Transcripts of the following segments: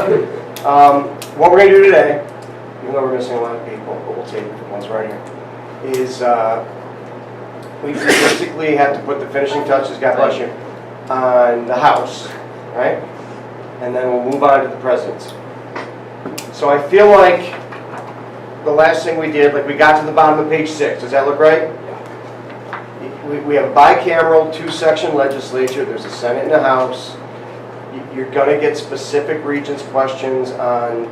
What we're going to do today, even though we're missing a lot of people, but we'll take it once we're in here, is we basically have to put the finishing touches, God bless you, on the House, right? And then we'll move on to the presidency. So I feel like the last thing we did, like we got to the bottom of page 6. Does that look right? We have a bicameral, 2-section legislature. There's a Senate and a House. You're going to get specific regents questions on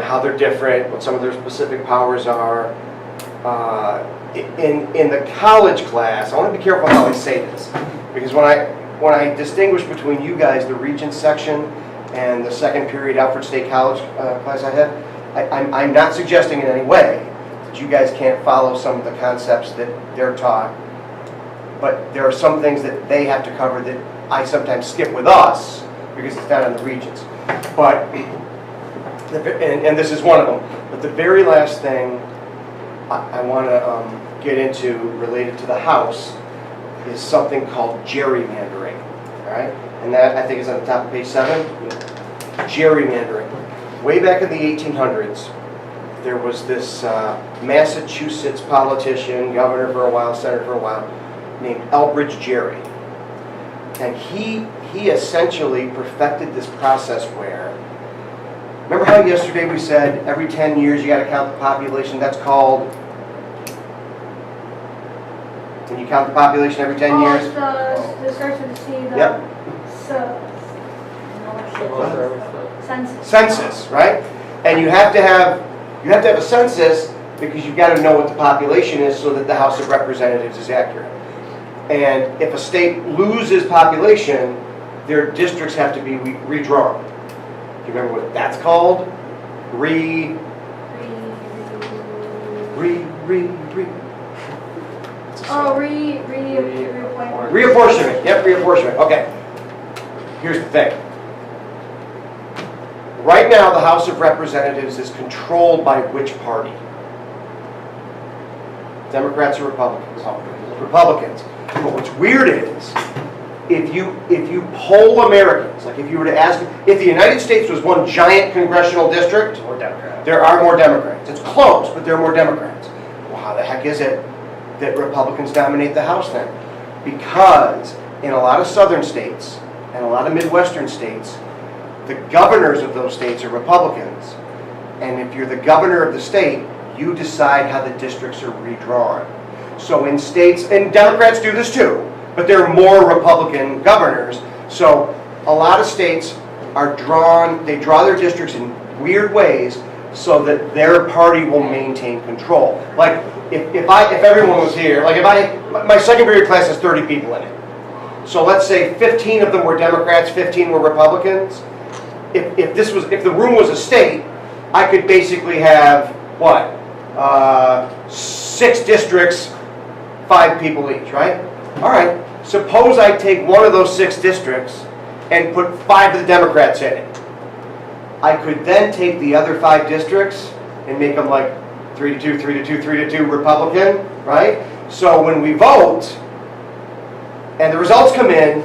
how they're different, what some of their specific powers are. In the college class, I want to be careful how I say this, because when I distinguish between you guys, the regents section, and the second period Alfred State College class I had, I'm not suggesting in any way that you guys can't follow some of the concepts that they're taught, but there are some things that they have to cover that I sometimes skip with us because it's not on the regents. But, and this is one of them, but the very last thing I want to get into related to the House is something called gerrymandering, all right? And that, I think, is on the top of page 7. Gerrymandering. Way back in the 1800s, there was this Massachusetts politician, governor for a while, senator for a while, named Elbridge Gerry. And he essentially perfected this process where, remember how yesterday we said every 10 years you got to count the population? That's called, when you count the population every 10 years? The starts with the C, the yep. Census, right? And you have to have a census because you've got to know what the population is so that the House of Representatives is accurate. And if a state loses population, their districts have to be redrawn. Do you remember what that's called? reapportionment. Reapportionment. Yep, reapportionment. Okay. Here's the thing. Right now, the House of Representatives is controlled by which party? Democrats or Republicans? Republicans. But what's weird is, if you poll Americans, like if you were to ask, if the United States was one giant congressional district, there are more Democrats. It's close, but there are more Democrats. Well, how the heck is it that Republicans dominate the House then? Because in a lot of southern states and a lot of Midwestern states, the governors of those states are Republicans. And if you're the governor of the state, you decide how the districts are redrawn. So in states, and Democrats do this too, but there are more Republican governors. So a lot of states are they draw their districts in weird ways so that their party will maintain control. Like if everyone was here, like my second period class has 30 people in it. So let's say 15 of them were Democrats, 15 were Republicans. If the room was a state, I could basically have what? 6 districts, 5 people each, right? All right. Suppose I take one of those 6 districts and put 5 of the Democrats in it. I could then take the other 5 districts and make them like 3-2, 3-2, 3-2 Republican, right? So when we vote and the results come in,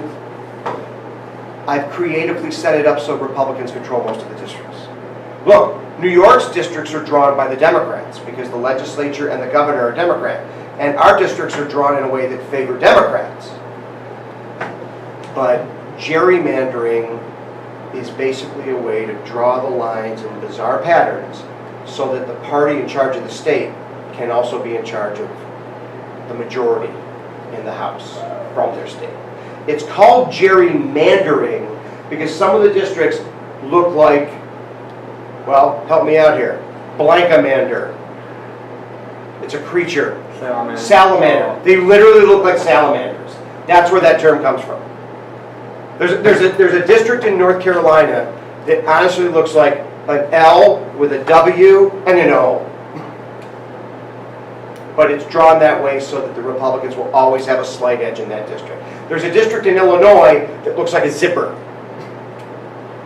I've creatively set it up so Republicans control most of the districts. Look, New York's districts are drawn by the Democrats because the legislature and the governor are Democrat. And our districts are drawn in a way that favor Democrats. But gerrymandering is basically a way to draw the lines in bizarre patterns so that the party in charge of the state can also be in charge of the majority in the House from their state. It's called gerrymandering because some of the districts look like, well, help me out here, Blankamander. It's a creature. Salamander. They literally look like salamanders. That's where that term comes from. There's a district in North Carolina that honestly looks like an L with a W and an O. But it's drawn that way so that the Republicans will always have a slight edge in that district. There's a district in Illinois that looks like a zipper.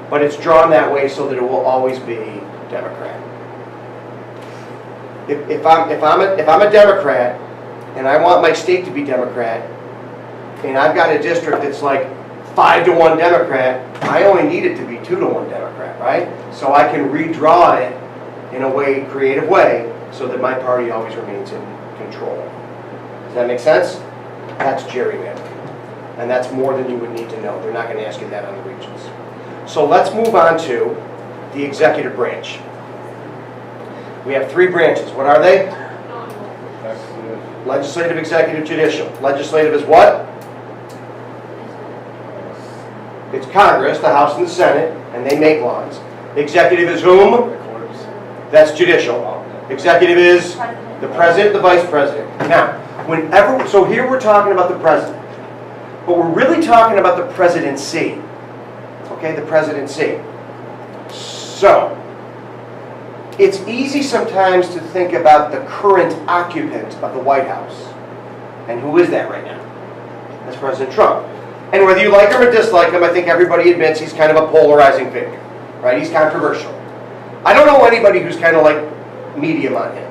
But it's drawn that way so that it will always be Democrat. If I'm a Democrat and I want my state to be Democrat, and I've got a district that's like 5-to-1 Democrat, I only need it to be 2-to-1 Democrat. right? So I can redraw it in a way, creative way, so that my party always remains in control. Does that make sense? That's gerrymandering. And that's more than you would need to know. They're not going to ask you that on the regions. So let's move on to the executive branch. We have three branches. What are they? Legislative, executive, judicial. Legislative is what? It's Congress, the House and the Senate, and they make laws. Executive is whom? That's judicial. Executive is the president, the vice president. Now, so here we're talking about the president, but we're really talking about the presidency. Okay, the presidency. So, it's easy sometimes to think about the current occupant of the White House. And who is that right now? That's President Trump. And whether you like him or dislike him, I think everybody admits he's kind of a polarizing figure. Right? He's controversial. I don't know anybody who's kind of like medium on him.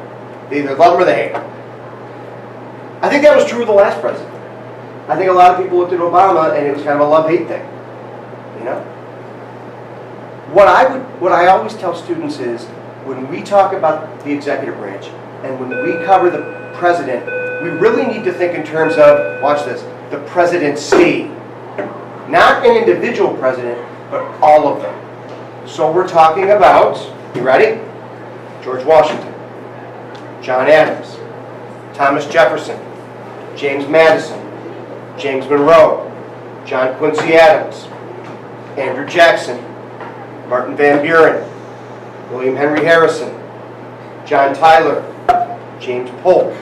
They either love him or they hate him. I think that was true of the last president. I think a lot of people looked at Obama and it was kind of a love-hate thing. You know? What I always tell students is, when we talk about the executive branch and when we cover the president, we really need to think in terms of, watch this, the presidency. Not an individual president, but all of them. So we're talking about, you ready? George Washington, John Adams, Thomas Jefferson, James Madison, James Monroe, John Quincy Adams, Andrew Jackson, Martin Van Buren, William Henry Harrison, John Tyler, James Polk,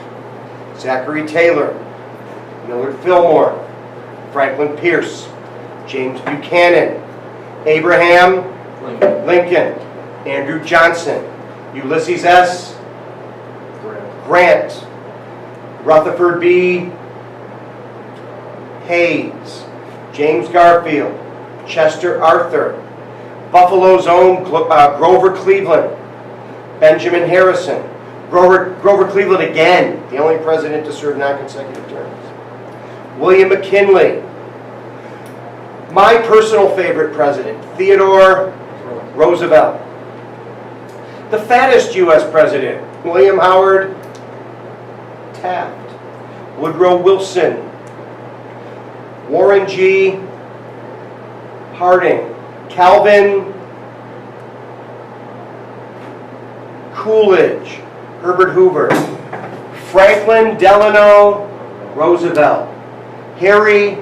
Zachary Taylor, Millard Fillmore, Franklin Pierce, James Buchanan, Abraham Lincoln, Andrew Johnson, Ulysses S. Grant, Rutherford B. Hayes, James Garfield, Chester Arthur, Buffalo's own Grover Cleveland, Benjamin Harrison, Grover Cleveland again, the only president to serve non-consecutive terms, William McKinley, my personal favorite president, Theodore Roosevelt, the fattest U.S. president, William Howard Taft, Woodrow Wilson, Warren G. Harding, Calvin Coolidge, Herbert Hoover, Franklin Delano Roosevelt, Harry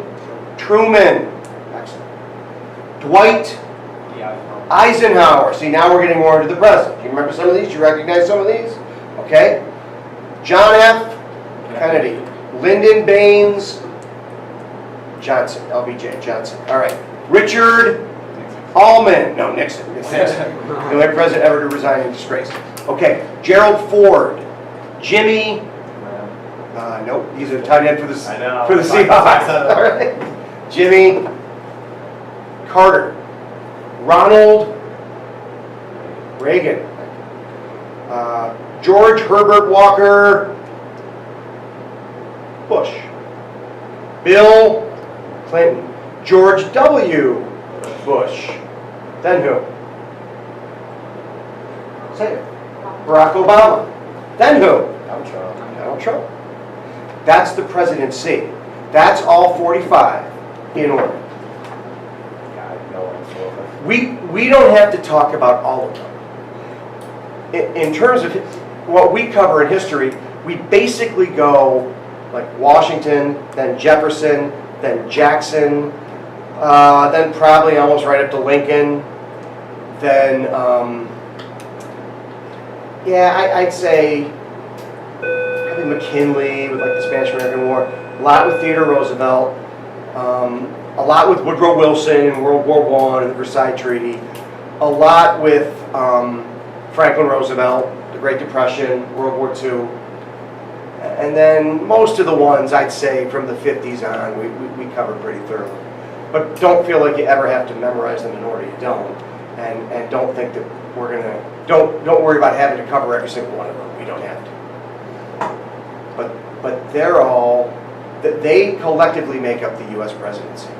Truman, Dwight Eisenhower. See, now we're getting more into the present. Do you remember some of these? Do you recognize some of these? Okay. John F. Kennedy, Lyndon Baines Johnson, LBJ Johnson. All right. Richard Ullman, no, Nixon. Nixon. The only president ever to resign in disgrace. Okay. Gerald Ford, Jimmy. Nope, he's a tight end for the Seahawks. All right. Jimmy Carter, Ronald Reagan, George Herbert Walker Bush, Bill Clinton, George W. Bush, then who? Say it. Barack Obama, then who? Donald Trump. That's the presidency. That's all 45 in order. We don't have to talk about all of them. In terms of what we cover in history, we basically go like Washington, then Jefferson, then Jackson, then probably almost right up to Lincoln, then, I'd say probably McKinley with like the Spanish-American War, a lot with Theodore Roosevelt, a lot with Woodrow Wilson in World War I and the Versailles Treaty, a lot with Franklin Roosevelt, the Great Depression, World War II, and then most of the ones I'd say from the 50s on we cover pretty thoroughly. But don't feel like you ever have to memorize them in order. You don't, and don't think that we're gonna don't worry about having to cover every single one of them. We don't have to. But they're all that they collectively make up the U.S. presidency.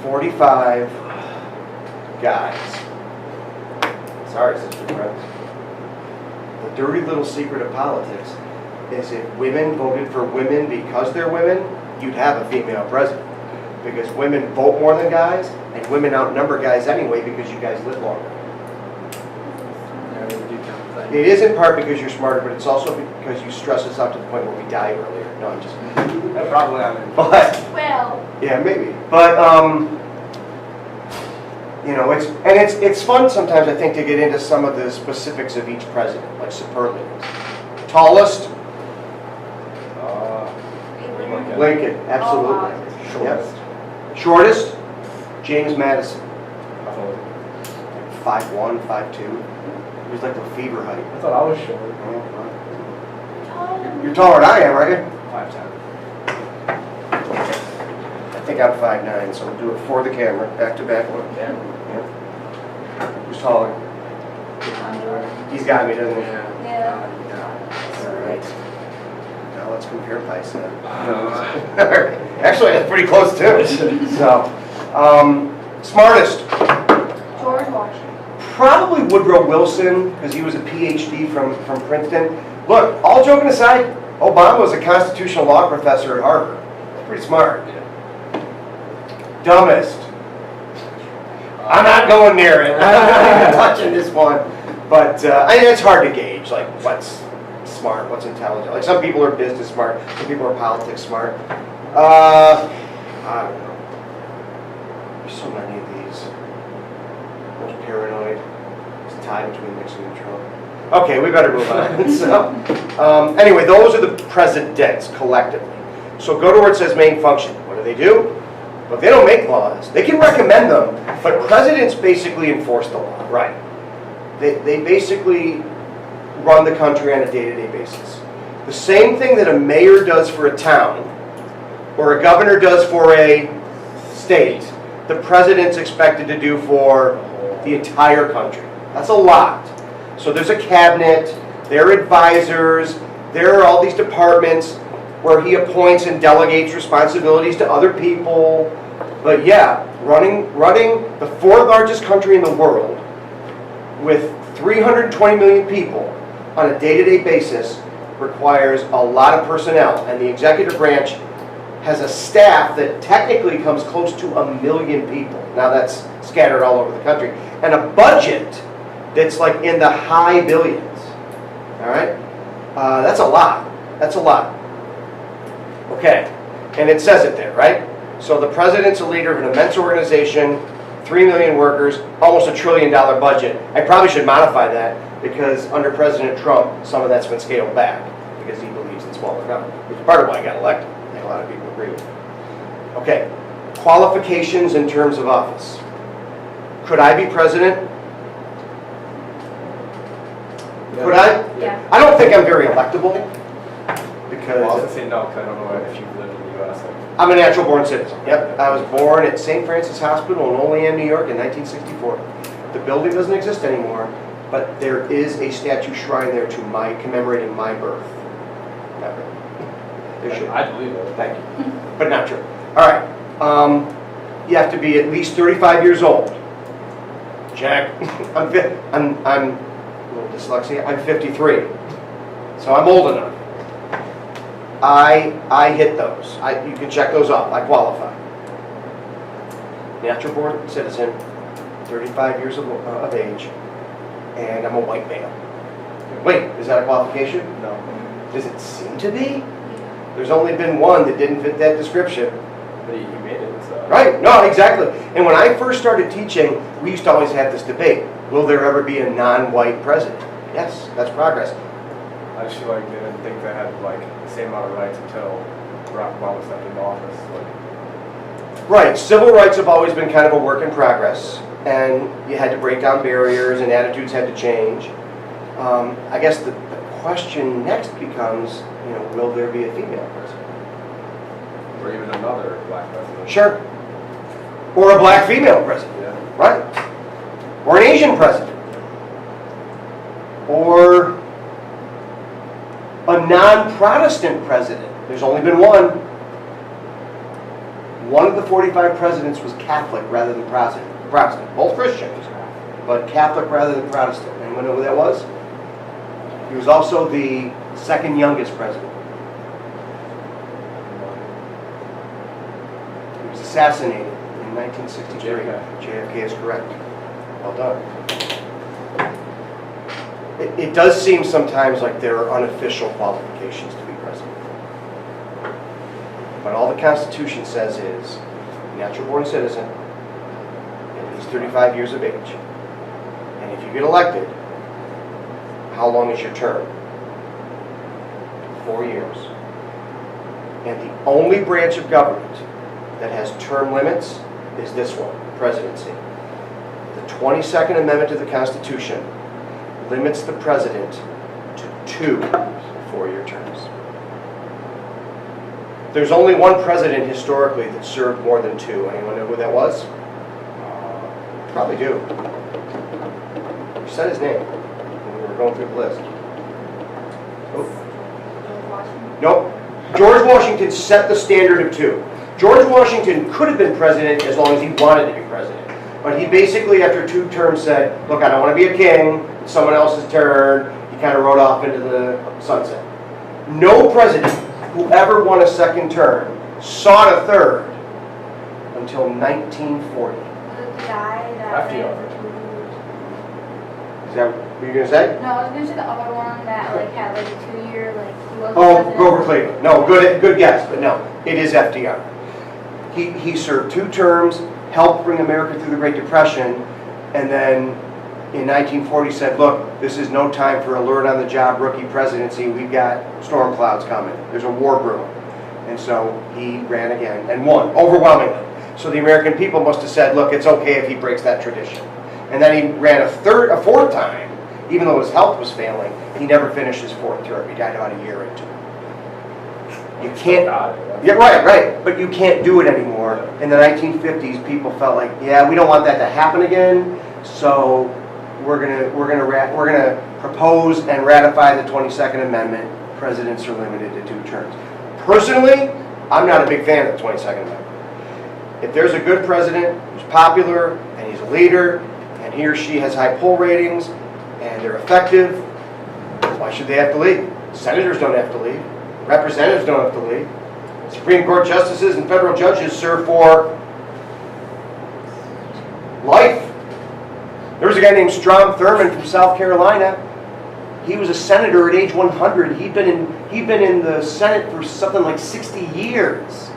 45 guys. Sorry, sister friends. The dirty little secret of politics is if women voted for women because they're women, you'd have a female president. Because women vote more than guys, and women outnumber guys anyway because you guys live longer. It is in part because you're smarter, but it's also because you stress us out to the point where we die earlier. No, I'm just Probably on it. But, Well, yeah, maybe. But, you know, it's fun sometimes, I think, to get into some of the specifics of each president, like superlatives. Tallest? Lincoln, absolutely. Shortest. Shortest? James Madison. 5'1", 5'2". He was like the fever height. I thought I was short. You're taller than I am, aren't you? 5'10". I think I'm 5'9", so we'll do it for the camera. Back to back one. Yeah. Who's taller? He's got me, doesn't he? Yeah. All right. Now let's compare biceps. Actually, that's pretty close too. So, smartest. George Washington. Probably Woodrow Wilson, because he was a PhD from Princeton. Look, all joking aside, Obama was a constitutional law professor at Harvard. That's pretty smart. Dumbest. I'm not going near it. I'm not touching this one. But I mean, it's hard to gauge, like, what's smart, what's intelligent. Like, some people are business smart, some people are politics smart. I don't know. There's so many of these. Most paranoid. It's a tie between Nixon and Trump. Okay, we better move on. So, anyway, those are the presidents collectively. So go to where it says main function. What do? But they don't make laws. They can recommend them, but presidents basically enforce the law. Right. They basically run the country on a day-to-day basis. The same thing that a mayor does for a town, or a governor does for a state, the president's expected to do for the entire country. That's a lot. So there's a cabinet, there are advisors, there are all these departments where he appoints and delegates responsibilities to other people. But yeah, running the fourth largest country in the world with 320 million people on a day-to-day basis requires a lot of personnel, and the executive branch has a staff that technically comes close to 1 million people. Now that's scattered all over the country. And a budget that's like in the high billions. All right? That's a lot. That's a lot. Okay. And it says it there, right? So the president's a leader of an immense organization, 3 million workers, almost $1 trillion budget. I probably should modify that because under President Trump, some of that's been scaled back because he believes in smaller government, which is part of why he got elected. I think a lot of people agree with it. Okay. Qualifications in terms of office. Could I be president? Could I? Yeah. I don't think I'm very electable because Well, I was gonna say no, because I don't know if you've lived in the U.S. I'm a natural born citizen. Yep. I was born at St. Francis Hospital in Olean, New York in 1964. The building doesn't exist anymore, but there is a statue shrine there to commemorating my birth. Not really. There should be. I believe it. Thank you. But not true. All right. You have to be at least 35 years old. Check. I'm a little dyslexia. I'm 53. So I'm old enough. I hit those. You can check those off. I qualify. Natural born citizen, 35 years of age, and I'm a white male. Wait, is that a qualification? No. Does it seem to be? There's only been one that didn't fit that description. But you made it, so. Right, no, exactly. And when I first started teaching, we used to always have this debate. Will there ever be a non-white president? Yes, that's progress. I just feel like they didn't think they had like the same amount of rights until Barack Obama stepped into office. Right, civil rights have always been kind of a work in progress, and you had to break down barriers and attitudes had to change. I guess the question next becomes, will there be a female president? Or even another black president. Sure. Or a black female president. Yeah. Right. Or an Asian president. Or a non-Protestant president. There's only been one. One of the 45 presidents was Catholic rather than Protestant. Both Christians. but Catholic rather than Protestant. Anyone know who that was? He was also the second youngest president. He was assassinated in 1963. JFK is correct. Well done. It does seem sometimes like there are unofficial qualifications to be president. But all the Constitution says is natural born citizen, at least 35 years of age. And if you get elected, how long is your term? 4 years. And the only branch of government that has term limits is this one, the presidency. The 22nd Amendment to the Constitution limits the president to 2 4-year terms. There's only one president historically that served more than 2. Anyone know who that was? Probably do. You said his name when we were going through the list. Oh. George Washington. Nope. George Washington set the standard of 2. George Washington could have been president as long as he wanted to be president. But he basically, after 2 terms, said, look, I don't want to be a king. It's someone else's turn. He kind of rode off into the sunset. No president who ever won a second term sought a third until 1940. The guy that FDR. ran for 2 years. Is that what you're going to say? No, I was gonna say the other one that like had like a 2-year, like he wasn't Oh, president. Grover Cleveland. No, good guess, but no, it is FDR. He served 2 terms, helped bring America through the Great Depression, and then in 1940 said, look, this is no time for a learn-on-the-job rookie presidency. We've got storm clouds coming. There's a war brewing. And so he ran again and won, overwhelmingly. So the American people must have said, look, it's okay if he breaks that tradition. And then he ran a 4th time, even though his health was failing. He never finished his 4th term. He died about a year into it. You can't... Yeah, right. But you can't do it anymore. In the 1950s, people felt like, yeah, we don't want that to happen again, so we're gonna propose and ratify the 22nd Amendment. Presidents are limited to 2 terms. Personally, I'm not a big fan of the 22nd Amendment. If there's a good president who's popular and he's a leader and he or she has high poll ratings and they're effective, why should they have to leave? Senators don't have to leave. Representatives don't have to leave. Supreme Court justices and federal judges serve for life. There was a guy named Strom Thurmond from South Carolina. He was a senator at age 100. He'd been in the Senate for something like 60 years.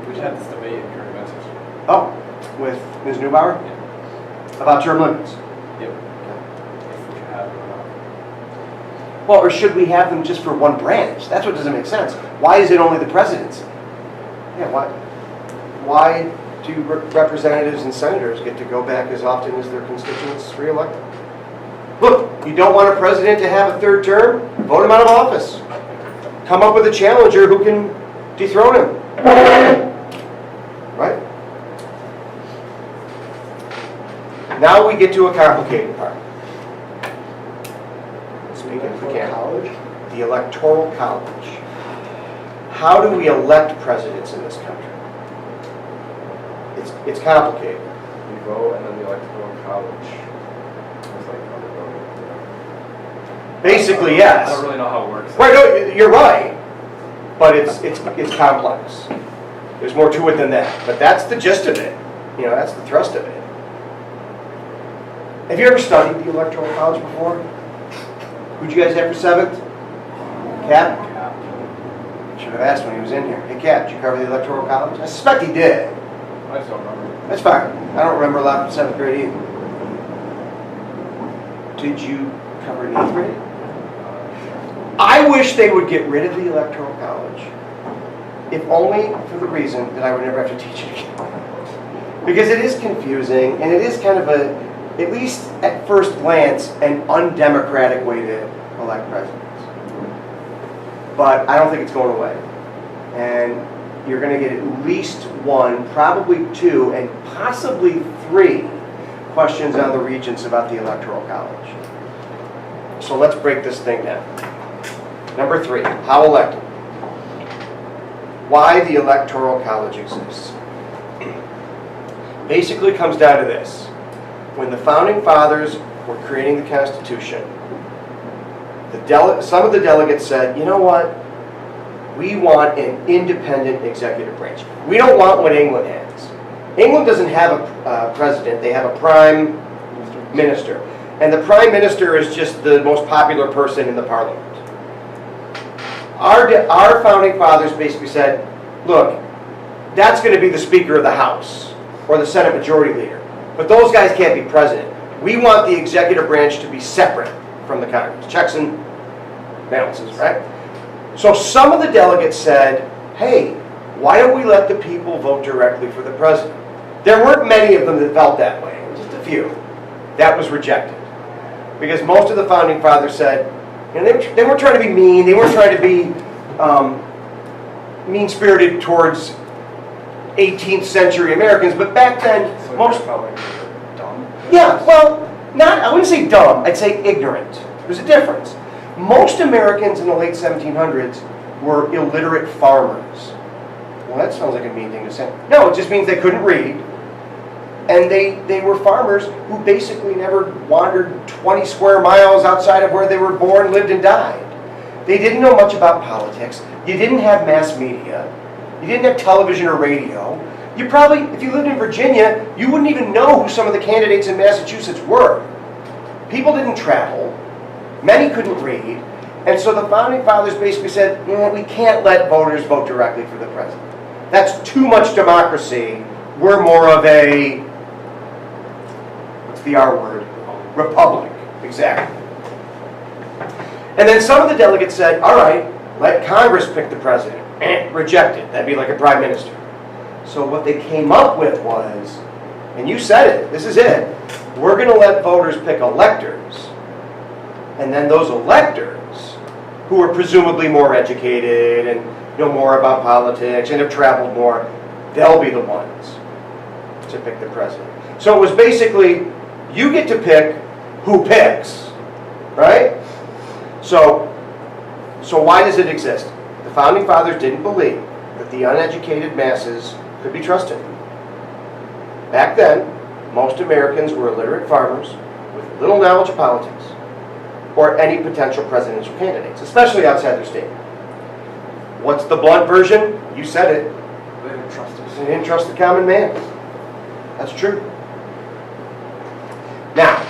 We had this debate in Gerrymandering. Oh, with Ms. Neubauer? Yeah. About term limits. Yep. If we should have it or not. Well, or should we have them just for one branch? That's what doesn't make sense. Why is it only the presidency? Yeah, why do representatives and senators get to go back as often as their constituents re-elect them? Look, you don't want a president to have a 3rd term? Vote him out of office. Come up with a challenger who can dethrone him. Right? Now we get to a complicated part. Speaking of the college, the Electoral College. How do we elect presidents in this country? It's complicated. We vote and then the Electoral College. It's like how we vote. Basically, yes. I don't really know how it works. Right, no, you're right. But it's complex. There's more to it than that. But that's the gist of it. You know, that's the thrust of it. Have you ever studied the Electoral College before? Who'd you guys have for 7th? Cap? Should have asked when he was in here. Hey, Cap, did you cover the Electoral College? I suspect he did. I just don't remember. That's fine. I don't remember a lot from 7th grade either. Did you cover it in 8th grade? I wish they would get rid of the Electoral College, if only for the reason that I would never have to teach it again. Because it is confusing, and it is kind of a, at least at first glance, an undemocratic way to elect presidents. But I don't think it's going away. And you're going to get at least 1, probably 2, and possibly 3 questions on the Regents about the Electoral College. So let's break this thing down. Number 3, how elected? Why the Electoral College exists. Basically comes down to this. when the Founding Fathers were creating the Constitution, some of the delegates said, you know what? We want an independent executive branch. We don't want what England has. England doesn't have a president. They have a prime minister. And the prime minister is just the most popular person in the parliament. Our Founding Fathers basically said, look, that's going to be the Speaker of the House or the Senate Majority Leader. But those guys can't be president. We want the executive branch to be separate from the Congress. Checks and balances, right? So some of the delegates said, hey, why don't we let the people vote directly for the president? There weren't many of them that felt that way, just a few. That was rejected. Because most of the Founding Fathers said, you know, they weren't trying to be mean, they weren't trying to be mean-spirited towards 18th century Americans, but back then, So most... they felt like they were dumb? Yeah, well, I wouldn't say dumb, I'd say ignorant. There's a difference. Most Americans in the late 1700s were illiterate farmers. Well, that sounds like a mean thing to say. No, it just means they couldn't read. And they were farmers who basically never wandered 20 square miles outside of where they were born, lived, and died. They didn't know much about politics. You didn't have mass media. You didn't have television or radio. You probably, if you lived in Virginia, you wouldn't even know who some of the candidates in Massachusetts were. People didn't travel. Many couldn't read. And so the Founding Fathers basically said, we can't let voters vote directly for the president. That's too much democracy. We're more of a, what's the R word? Republic. Exactly. And then some of the delegates said, all right, let Congress pick the president. Rejected. That'd be like a prime minister. So what they came up with was, and you said it, this is it, we're going to let voters pick electors, and then those electors, who are presumably more educated and know more about politics and have traveled more, they'll be the ones to pick the president. So it was basically, you get to pick who picks, right? So why does it exist? The Founding Fathers didn't believe that the uneducated masses could be trusted. Back then, most Americans were illiterate farmers with little knowledge of politics or any potential presidential candidates, especially outside their state. What's the blunt version? You said it. They didn't trust us. They didn't trust the common man. That's true. Now,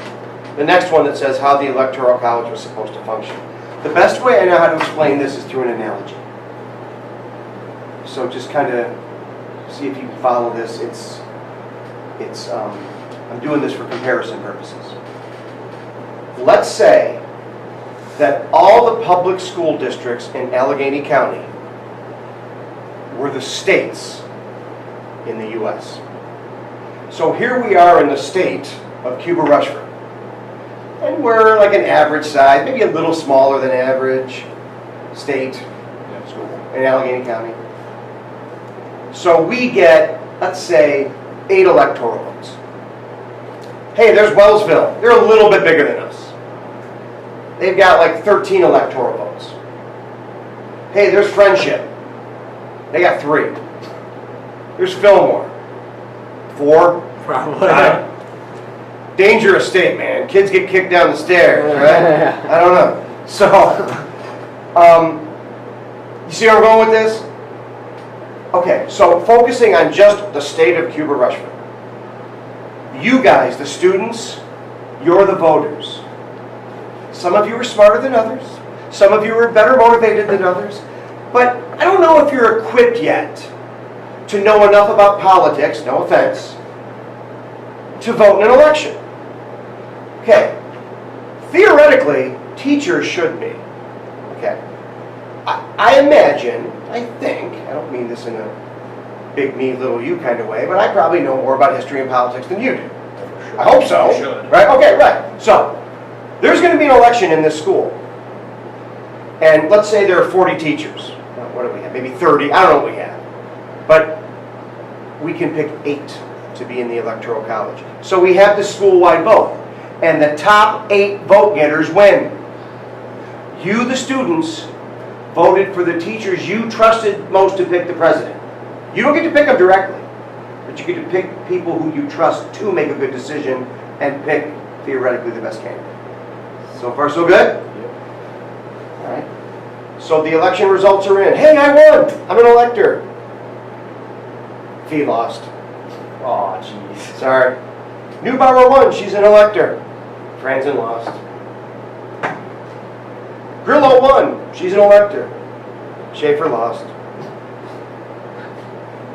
the next one that says how the Electoral College was supposed to function. The best way I know how to explain this is through an analogy. So just kind of see if you can follow this. I'm doing this for comparison purposes. Let's say that all the public school districts in Allegheny County were the states in the U.S. So here we are in the state of Cuba Rushford. And we're like an average size, maybe a little smaller than average state school in Allegheny County. So we get, let's say, 8 electoral votes. Hey, there's Wellsville. They're a little bit bigger than us. They've got like 13 electoral votes. Hey, there's Friendship. They got 3. There's Fillmore. 4. Probably. 5. Dangerous state, man. Kids get kicked down the stairs, right? I don't know. So, you see where I'm going with this? Okay, so focusing on just the state of Cuba Rushford. You guys, the students, you're the voters. Some of you are smarter than others. Some of you are better motivated than others. But I don't know if you're equipped yet to know enough about politics, no offense, to vote in an election. Okay, theoretically, teachers should be. Okay, I imagine, I think, I don't mean this in a big me, little you kind of way, but I probably know more about history and politics than you do. I hope so. You should. Right? Okay, right. So, there's going to be an election in this school. And let's say there are 40 teachers. What do we have? Maybe 30. I don't know what we have. But we can pick 8 to be in the Electoral College. So we have the school-wide vote. And the top 8 vote getters win. You, the students, voted for the teachers you trusted most to pick the president. You don't get to pick them directly, but you get to pick people who you trust to make a good decision and pick theoretically the best candidate. So far, so good? All right. So the election results are in. Hey, I won! I'm an elector. Fee lost. Oh, jeez. Sorry. Neubauer won. She's an elector. Franzen lost. Grillo won. She's an elector. Schaefer lost.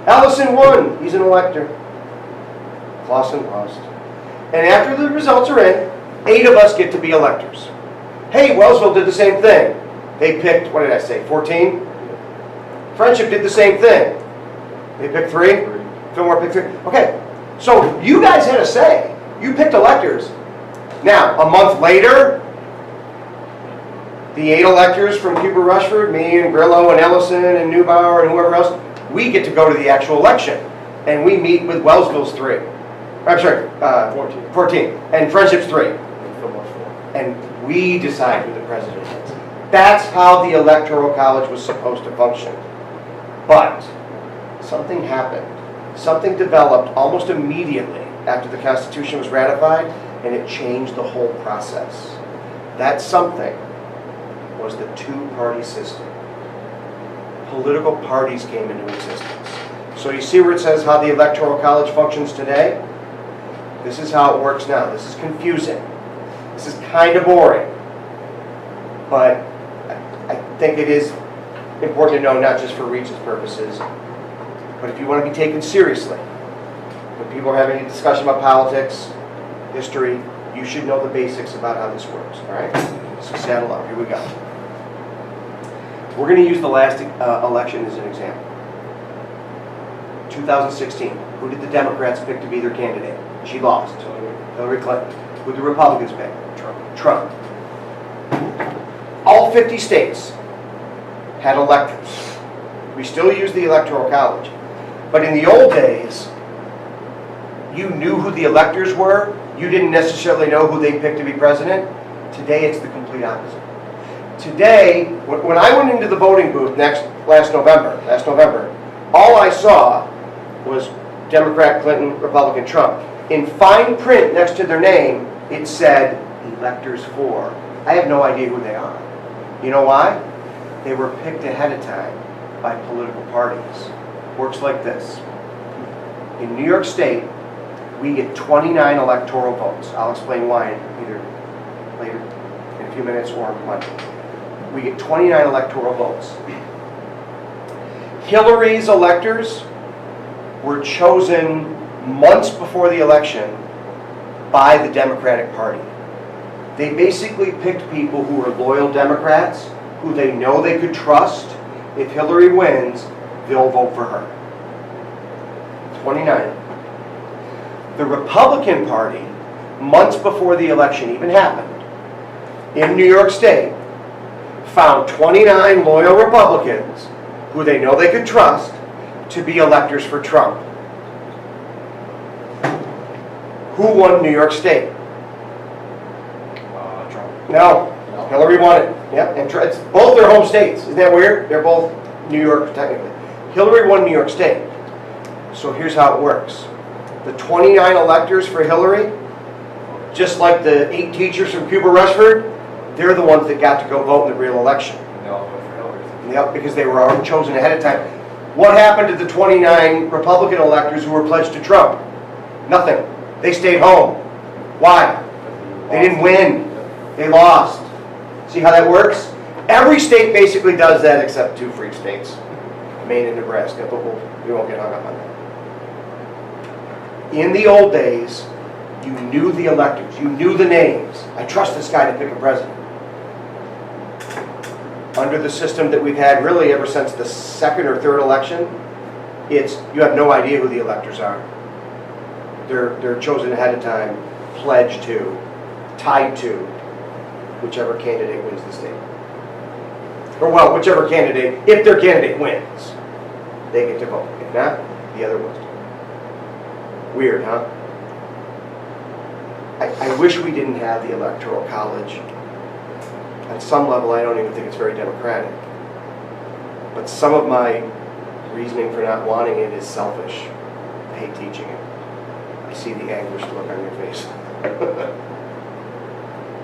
Allison won. He's an elector. Clausen lost. And after the results are in, 8 of us get to be electors. Hey, Wellsville did the same thing. They picked, what did I say, 14? Friendship did the same thing. They picked 3? Fillmore picked 3. Okay, so you guys had a say. You picked electors. Now, a month later, the 8 electors from Cuba Rushford, me and Grillo and Ellison and Neubauer and whoever else, we get to go to the actual election. And we meet with Wellsville's 3. I'm sorry, 14. And Friendship's 3. Fillmore's 4. And we decide who the president is. That's how the Electoral College was supposed to function. But something happened. Something developed almost immediately after the Constitution was ratified, and it changed the whole process. That something was the two-party system. Political parties came into existence. So you see where it says how the Electoral College functions today? This is how it works now. This is confusing. This is kind of boring. But I think it is important to know, not just for Regis purposes, but if you want to be taken seriously, when people are having a discussion about politics, history, you should know the basics about how this works, all right? So saddle up, here we go. We're going to use the last election as an example. 2016, who did the Democrats pick to be their candidate? She lost. Hillary Clinton. Who did the Republicans pick? Trump. All 50 states had electors. We still use the Electoral College. But in the old days, you knew who the electors were. You didn't necessarily know who they picked to be president. Today, it's the complete opposite. Today, when I went into the voting booth last November, all I saw was Democrat Clinton, Republican Trump. In fine print next to their name, it said electors for. I have no idea who they are. You know why? They were picked ahead of time by political parties. Works like this. In New York State, we get 29 electoral votes. I'll explain why either later in a few minutes or Monday. We get 29 electoral votes. Hillary's electors were chosen months before the election by the Democratic Party. They basically picked people who were loyal Democrats, who they know they could trust. If Hillary wins, they'll vote for her. 29. The Republican Party, months before the election even happened, in New York State, found 29 loyal Republicans who they know they could trust to be electors for Trump. Who won New York State? Trump. No. Hillary won it. Yep. And it's both their home states. Isn't that weird? They're both New York, technically. Hillary won New York State. So here's how it works. The 29 electors for Hillary, just like the 8 teachers from Cuba Rushford, they're the ones that got to go vote in the real election. And they all voted for Hillary. Yep, because they were already chosen ahead of time. What happened to the 29 Republican electors who were pledged to Trump? Nothing. They stayed home. Why? They didn't win. They lost. See how that works? Every state basically does that except 2 free states, Maine and Nebraska, but we won't get hung up on that. In the old days, you knew the electors. You knew the names. I trust this guy to pick a president. Under the system that we've had really ever since the 2nd or 3rd election, you have no idea who the electors are. They're chosen ahead of time, pledged to, tied to, whichever candidate wins the state. Or well, whichever candidate, if their candidate wins, they get to vote. If not, the other ones do. Weird, huh? I wish we didn't have the Electoral College. At some level, I don't even think it's very democratic. But some of my reasoning for not wanting it is selfish. I hate teaching it. I see the anguished look on your face.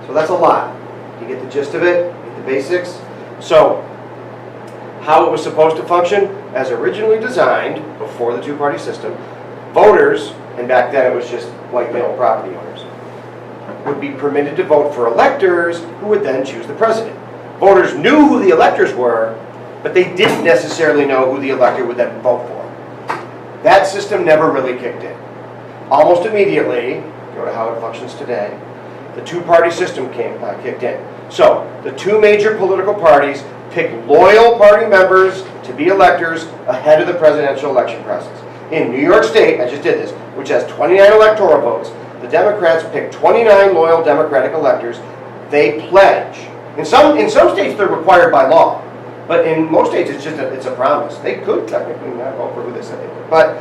So that's a lot. You get the gist of it, get the basics. So, how it was supposed to function, as originally designed before the two-party system, voters, and back then it was just white male property owners, would be permitted to vote for electors who would then choose the president. Voters knew who the electors were, but they didn't necessarily know who the elector would then vote for. That system never really kicked in. Almost immediately, go to how it functions today, the two-party system kicked in. So, the two major political parties pick loyal party members to be electors ahead of the presidential election process. In New York State, I just did this, which has 29 electoral votes, the Democrats pick 29 loyal Democratic electors. They pledge. In some states, they're required by law. But in most states, it's just it's a promise. They could technically not vote for who they said they would. But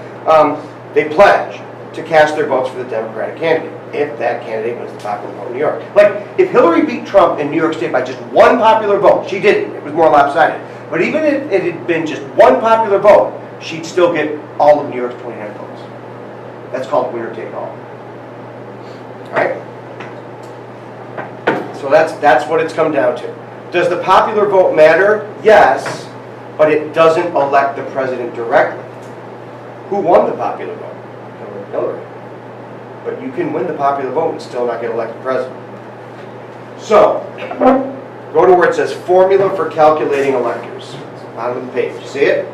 they pledge to cast their votes for the Democratic candidate, if that candidate wins the popular vote in New York. Like, if Hillary beat Trump in New York State by just one popular vote, she didn't. It was more lopsided. But even if it had been just one popular vote, she'd still get all of New York's 29 votes. That's called winner take all. All right? So that's what it's come down to. Does the popular vote matter? Yes, but it doesn't elect the president directly. Who won the popular vote? Hillary. But you can win the popular vote and still not get elected president. So, go to where it says formula for calculating electors. It's the bottom of the page. You see it?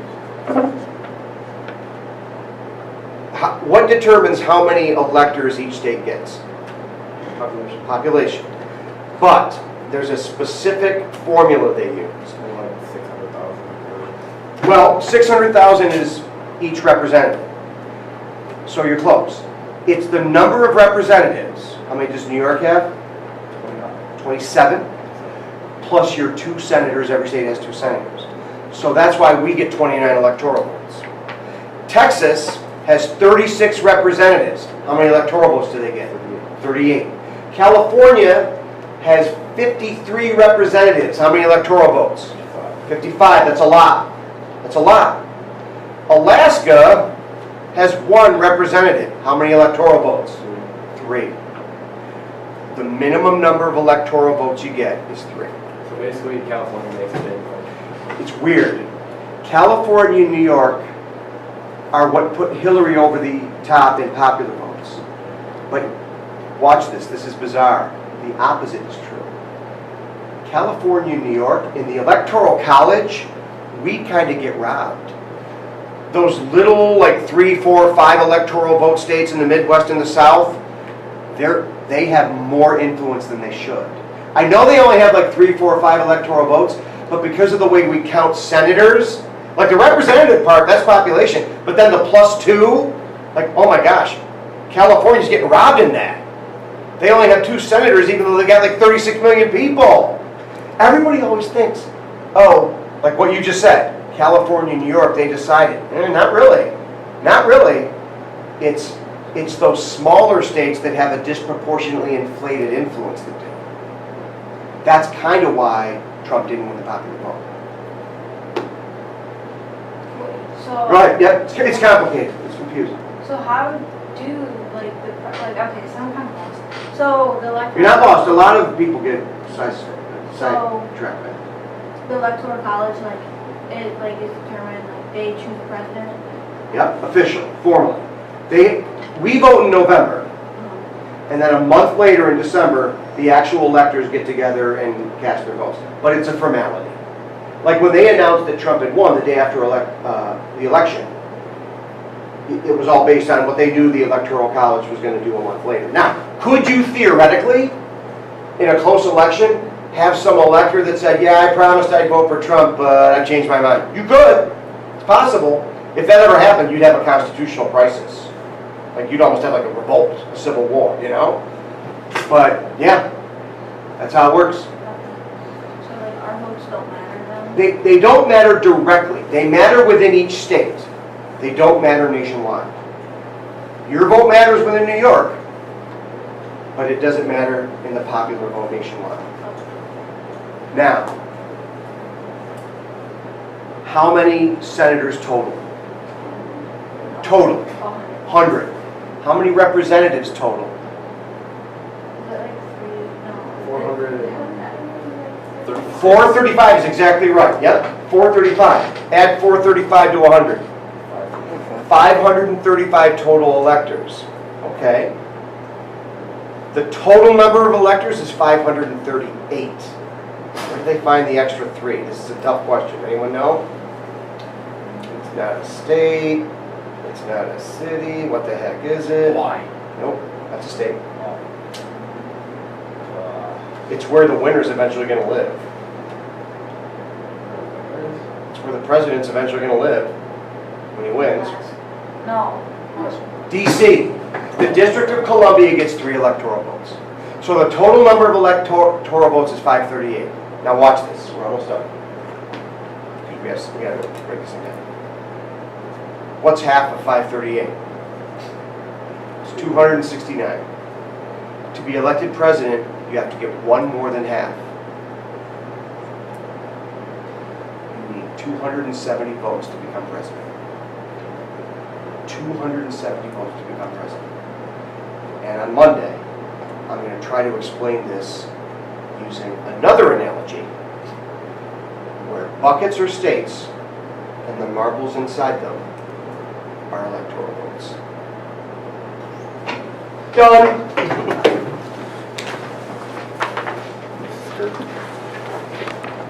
What determines how many electors each state gets? Population. Population. But there's a specific formula they use. Something like 600,000. Well, 600,000 is each representative. So you're close. It's the number of representatives. How many does New York have? 27. Plus your 2 senators. Every state has 2 senators. So that's why we get 29 electoral votes. Texas has 36 representatives. How many electoral votes do they get? 38. California has 53 representatives. How many electoral votes? 55. That's a lot. That's a lot. Alaska has 1 representative. How many electoral votes? 3. The minimum number of electoral votes you get is 3. So basically, California makes a big. It's weird. California and New York are what put Hillary over the top in popular votes. But watch this. This is bizarre. The opposite is true. California and New York, in the Electoral College, we kind of get robbed. Those little, like 3, 4, 5 electoral vote states in the Midwest and the South, they have more influence than they should. I know they only have like 3, 4, 5 electoral votes, but because of the way we count senators, like the representative part, that's population, but then the +2, like, oh my gosh, California's getting robbed in that. They only have 2 senators, even though they got like 36 million people. Everybody always thinks, oh, like what you just said, California and New York, they decided. Not really. Not really. It's those smaller states that have a disproportionately inflated influence that do. That's kind of why Trump didn't win the popular vote. So, Right, yeah, it's complicated. It's confusing. so how do, like, okay, so I'm kind of lost. So, the electoral... You're not lost. A lot of people get sidetracked. The Electoral College, is determined, they choose the president? Yep, official, formally. We vote in November, and then a month later in December, the actual electors get together and cast their votes. But it's a formality. Like when they announced that Trump had won the day after the election, it was all based on what they knew the Electoral College was going to do a month later. Now, could you theoretically, in a close election, have some elector that said, yeah, I promised I'd vote for Trump, but I changed my mind? You could. It's possible. If that ever happened, you'd have a constitutional crisis. Like, you'd almost have like a revolt, a civil war, you know? But, yeah, that's how it works. So, our votes don't matter then? They don't matter directly. They matter within each state. They don't matter nationwide. Your vote matters within New York, but it doesn't matter in the popular vote nationwide. Now, how many senators total? Total. 100. How many representatives total? 435 is exactly right. Yep, 435. Add 435 to 100. 535 total electors. Okay. The total number of electors is 538. Where did they find the extra 3? This is a tough question. Anyone know? It's not a state. It's not a city. What the heck is it? Why? Nope, that's a state. It's where the winner's eventually going to live. It's where the president's eventually going to live when he wins. No. DC, the District of Columbia gets 3 electoral votes. So the total number of electoral votes is 538. Now watch this. We're almost done. We got to break this down. What's half of 538? It's 269. To be elected president, you have to get 1 more than half. You need 270 votes to become president. 270 votes to become president. And on Monday, I'm going to try to explain this using another analogy where buckets are states and the marbles inside them are electoral votes. Done.